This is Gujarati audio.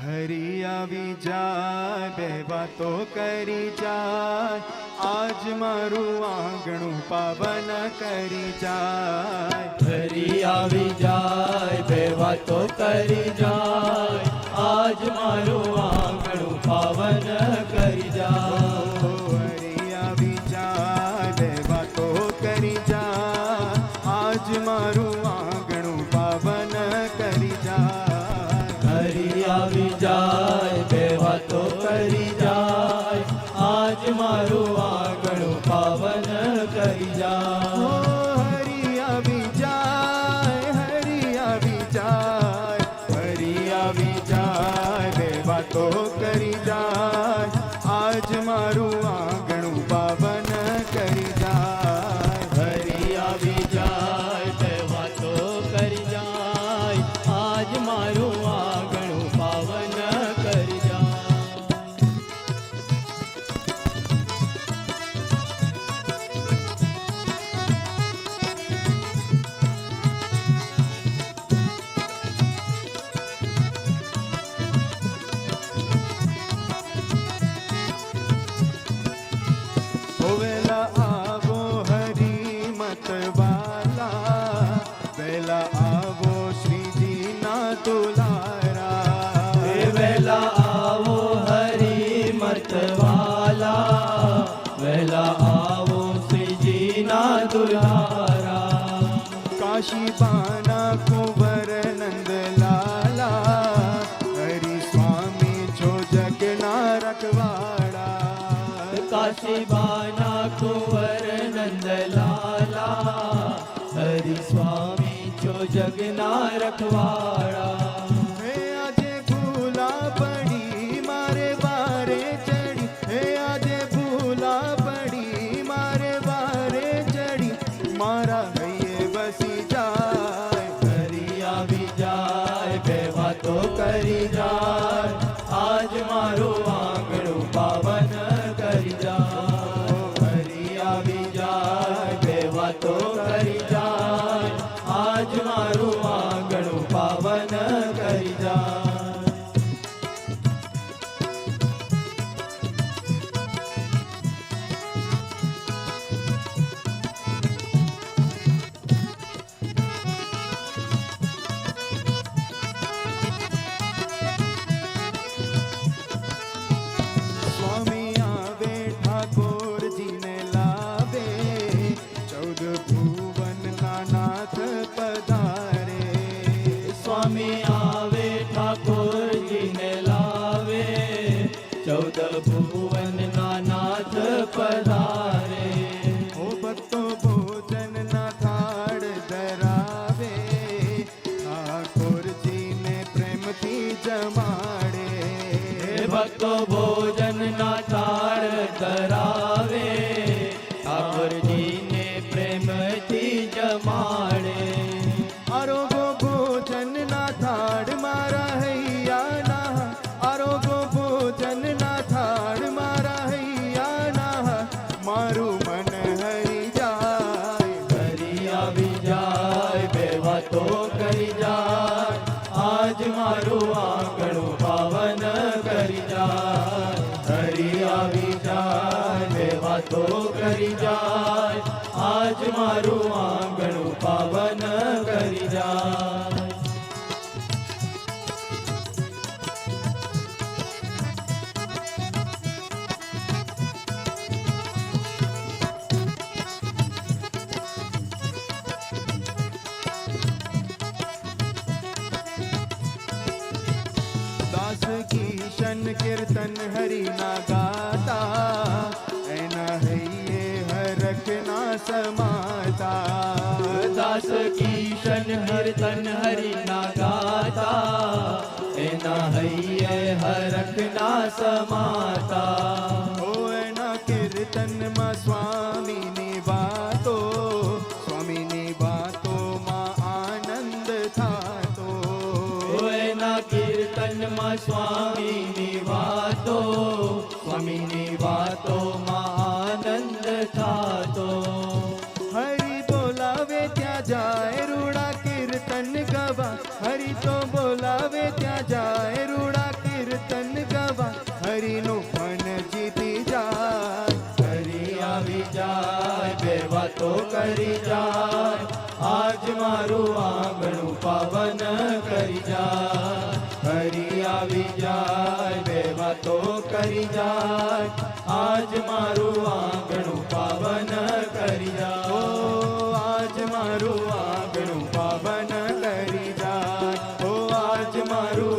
હરી આવી જાય, બે વાતો કરી જાય, આજ મારું આંગણું પાવન કરી જાય. હરી આવી જાય, બે વાતો કરી જાય, આજ મારું આંગણું પાવન કરી જાય. હરી આવી જાય, બે વાતો કરી જાય, આજ મારું આંગણું પાવન કરી જાય. હરી આવી જાય, બે વાતો કરી જાય, આજ મારું આંગણું પાવન કરી જાય. હરી આવી જાય, હરી આવી જાય, હરી આવી જાય, બે વાતો કરી જાય, આજ મારું આંગણું પાવન કરી જાય. હરી આવી જાય, બે વાતો કરી જાય, આજ મારું આંગણું પાવન કરી જાય. વેલા આવો હરી મતવાલા, વેલા આવો શ્રીજીના દુલારા. વેલા આવો હરી મતવાલા, વેલા આવો શ્રીજીના દુલારા. કાશીબાના કુંવર નંદલાલા, હરી સ્વામી છો જગના રખવાડા. કાશીબાના કુંવર નંદલાલા, હરિ સ્વામી છો જગના રખવાડા. હે આજે ભૂલા પડી મારે વારે ચડી, હે આજે ભૂલા પડી મારે વારે ચડી, મારા હૈયે બસી જાય. હરી આવી જાય, બે વાતો કરી જાય, આજ મારું આંગણું પાવન કરી જાય. હરી આવી જાય, બે વાતો કરી જાય, આજ મારું આંગણું પાવન કરી જાય. સ્વામી આવે ઠાકોરજીને લાવે, 14 ભુવનના નાથ પધારે. સ્વામી આવે ઠાકોરજીને લાવે, 14 ભુવનના નાથ પધારે. ઓ ભક્તો ભોજનના થાળ ધરાવે, ઠાકોરજીને પ્રેમથી જમાડે. હે ભક્તો ભોજનના થાળ ધરાવે, ઠાકોરજીને પ્રેમથી જમાડે. આરોગો ભોજનના થાળ મારા હૈયાના, આરોગો ભોજનના થાળ મારા હૈયાના, મારું મન હરી જાય. હરી આવી જાય, બે વાતો કરી જાય, આજ મારું આંગણું પાવન કરી જાય. હરી આવી જાય, બે વાતો કરી જાય, આજ મારું આંગણું પાવન કરી જાય. દાસ કિશન કીર્તન હરિના ગાતા, એના હૈયે હરખના સમાતા. દાસ કિશન કીર્તન હરિના ગાતા, એના હૈયે હરખના સમાતા. ઓ એના કીર્તનમાં સ્વામીની વાતો, સ્વામીની વાતોમાં આનંદ થાતો. એના કીર્તનમાં સ્વામીની વાતો, સ્વામીની વાતોમાં આનંદ થાતો. હરિ બોલાવે ત્યાં જાય રૂડા કીર્તન ગવા, હરિ તો બોલાવે ત્યાં જાય રૂડા કરી જાય, આજ મારું આંગણું પાવન કરી જાય, હરી આવી જાય, બે વાતો કરી જાય, આજ મારું આંગણું પાવન કરી ઓ જાય. આજ મારું આંગણું પાવન કરી જાય, ઓ આજ મારું